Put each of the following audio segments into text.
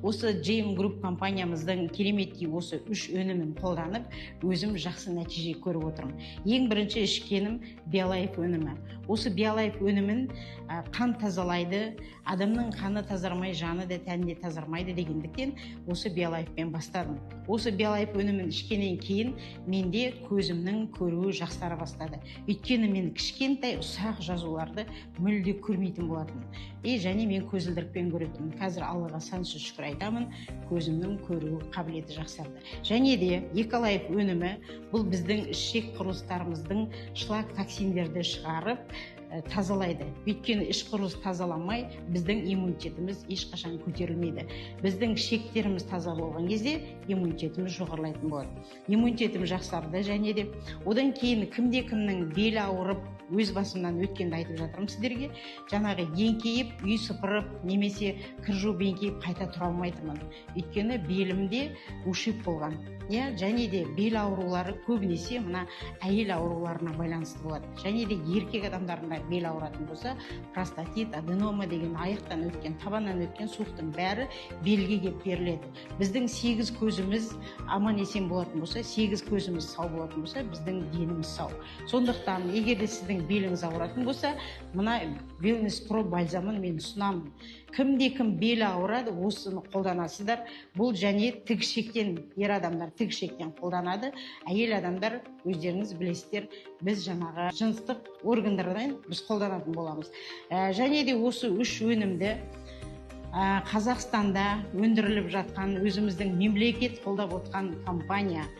Осы JM Group компаниямыздың кереметтей осы 3 өнімін қолданып, өзім жақсы нәтиже көріп отырмын. Ең бірінші ішкенім Биолайф өнімі. Осы Биолайф өнімін қан тазалайды, адамның қаны тазармай, жаны да тәні де тазармайды дегендіктен осы Биолайфпен бастадым. Осы Биолайф өнімін ішкеннен кейін менде көзімнің көруі жақсара бастады. Өйткені мен кішкентай ұсақ жазуларды мүлде көрмейтін болатын. Және мен көзілдірікпен көретін. Қазір Аллаға сансыз шүкір айтамын, көзімнің көру қабілеті жақсарды. Және де Эколайф өнімі бұл біздің ішек құрылыстарымыздың шлак токсиндерді шығарып тазалайды. Өйткені іш құрылыс тазаламай, біздің иммунитетіміз ешқашан көтерілмейді. Біздің ішектеріміз таза болған кезде иммунитетіміз жоғарылайтын болады. Иммунитетім жақсарды және де одан кейін кімде-кімнің белі ауырып, өз басымнан өткенді айтып жатырмын сіздерге. Жаңағы еңкейіп, үй сыпырып, немесе кір жуып еңкейіп қайта тұра алмайтынмын. Өйткені белімде ушиб болған. Және де бел аурулары көбінесе мына әйел ауруларына байланысты болады. Және де еркек адамдарында бел ауыратын болса, простатит, аденома деген аяқтан өткен, табаннан өткен суықтың бәрі белге кеп беріледі. Біздің 8 көзіміз аман есен болатын болса, 8 көзіміз сау болатын болса, біздің деніміз сау. Сондықтан, егер де сіздің беліңіз ауыратын болса, мына Wellness Pro бальзамын мен ұсынамын. Кімде-кім белі ауырады, осыны қолданасыздар. Бұл және тікішектен, ер адамдар тікішектен қолданады. Әйел адамдар өздеріңіз білесіздер, біз жаңағы жыныстық органдардан біз қолданатын боламыз. Және де осы 3 өнімді Қазақстанда өндіріліп жатқан, өзіміздің мемлекет қолдап отқан компания.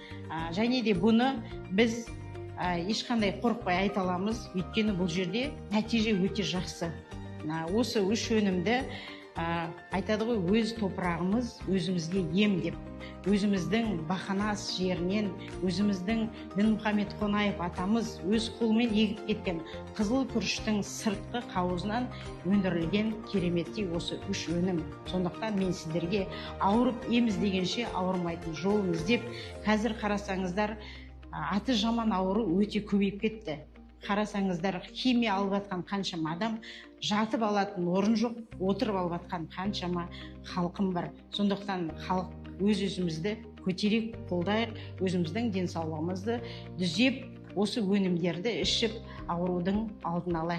Және де бұны біз ешқандай қорықпай айта аламыз, өйткені бұл жерде нәтиже өте жақсы. Осы 3 өнімді айтады ғой, өз топырағымыз өзімізге ем деп. Өзіміздің Бақанас жерінен, өзіміздің Дінмұхамед Қонаев атамыз өз қолымен егіп кеткен қызыл күріштің сыртқы қауызынан өндірілген кереметтей осы 3 өнім. Сондықтан мен сіздерге ауырып ем іздегенше ауырмайтын жолын іздеп, қазір қарасаңыздар, аты жаман ауру өте көбейіп кетті. Қарасаңыздар, химия алып атқан қаншама адам, жатып алатын орын жоқ, отырып алып атқан қаншама халқым бар. Сондықтан халық өз-өзімізді көтерек, қолдайық, өзіміздің денсаулығымызды түзеп, осы өнімдерді ішіп, аурудың алдын алайық.